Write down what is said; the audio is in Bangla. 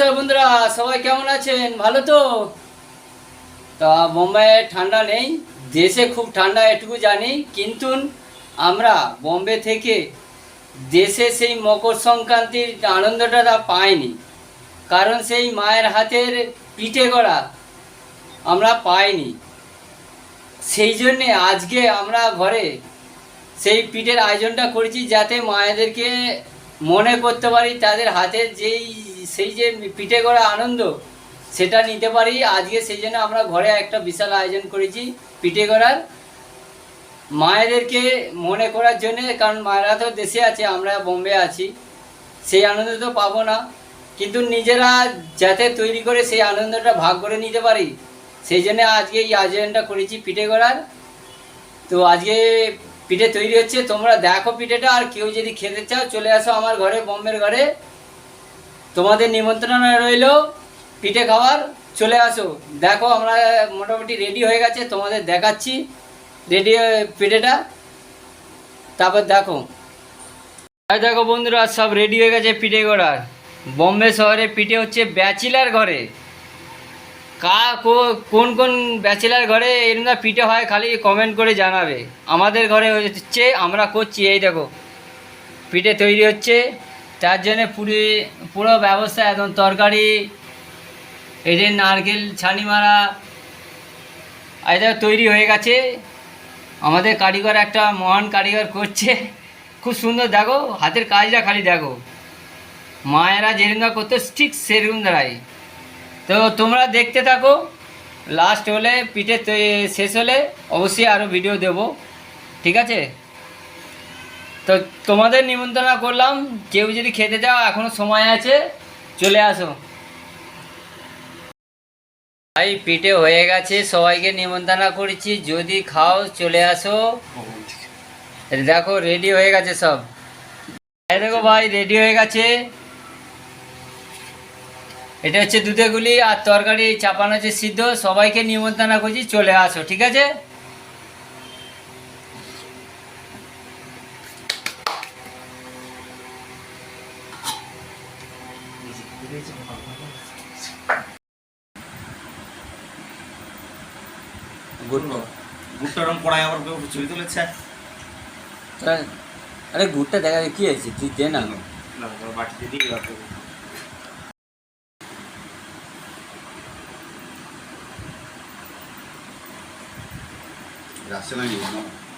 নমস্কার বন্ধুরা, সবাই কেমন আছেন? ভালো তো? তা বোম্বে ঠান্ডা নেই, দেশে খুব ঠান্ডা এটুকু জানি। কিন্তু আমরা বোম্বে থেকে দেশে সেই মকর সংক্রান্তির আনন্দটা পাইনি, কারণ সেই মায়ের হাতের পিঠে করা আমরা পাইনি। সেই জন্যে আজকে আমরা ঘরে সেই পিঠের আয়োজনটা করেছি, যাতে মায়েদেরকে মনে করতে পারি, তাদের হাতের সেই যে পিঠে করা আনন্দ সেটা নিতে পারি। আজকে সেই জন্য আমরা ঘরে একটা বিশাল আয়োজন করেছি পিঠে করার, মায়েদেরকে মনে করার জন্যে। কারণ মায়েরা তো দেশে আছে, আমরা বোম্বে আছি, সেই আনন্দ তো পাবো না, কিন্তু নিজেরা যাতে তৈরি করে সেই আনন্দটা ভাগ করে নিতে পারি, সেই জন্য আজকে এই আয়োজনটা করেছি পিঠে করার। তো আজকে পিঠে তৈরি হচ্ছে, তোমরা দেখো পিঠেটা। আর কেউ যদি খেতে চাও চলে আসো আমার ঘরে, বোম্বের ঘরে, তোমাদের নিমন্ত্রণ রইল পিঠে খাওয়ার। চলে আসো, দেখো আমরা মোটামুটি রেডি হয়ে গেছে, তোমাদের দেখাচ্ছি রেডি পিঠেটা, তারপর দেখো। দেখো বন্ধুরা, সব রেডি হয়ে গেছে পিঠে করার। বোম্বে শহরে পিঠে হচ্ছে ব্যাচেলার ঘরে। কোন কোন ব্যাচেলার ঘরে এরকম পিঠে হয় খালি কমেন্ট করে জানাবে। আমাদের ঘরে হচ্ছে, আমরা করছি। এই দেখো পিঠে তৈরি হচ্ছে, তার জন্য পুরো ব্যবস্থা, একদম তরকারি, এই যে নারকেল ছানি মারা, এটা তৈরি হয়ে গেছে। আমাদের কারিগর, একটা মহান কারিগর করছে, খুব সুন্দর। দেখো হাতের কাজটা খালি দেখো, মায়েরা যেরকম করতো ঠিক সেরকম দাঁড়ায়। তো তোমরা দেখতে থাকো, লাস্ট হলে পিঠে শেষ হলে অবশ্যই আরও ভিডিও দেব, ঠিক আছে? তো তোমাদের নিমন্ত্রণ করলাম, কেউ যদি খেতে চাও এখনও সময় আছে, চলে আসো। ভাই পিঠে হয়ে গেছে, সবাইকে নিমন্ত্রণ করেছি, যদি খাও চলে আসো। দেখো রেডি হয়ে গেছে সব। দেখো ভাই রেডি হয়ে গেছে। এটা হচ্ছে দুধে গুলি আর তরকারি চাপানো হচ্ছে সিদ্ধ। সবাইকে নিমন্ত্রণ করছি, চলে আসো, ঠিক আছে? আরে গুড়টা দেখা যায় কি হয়েছে, তুই দে না। Grazie a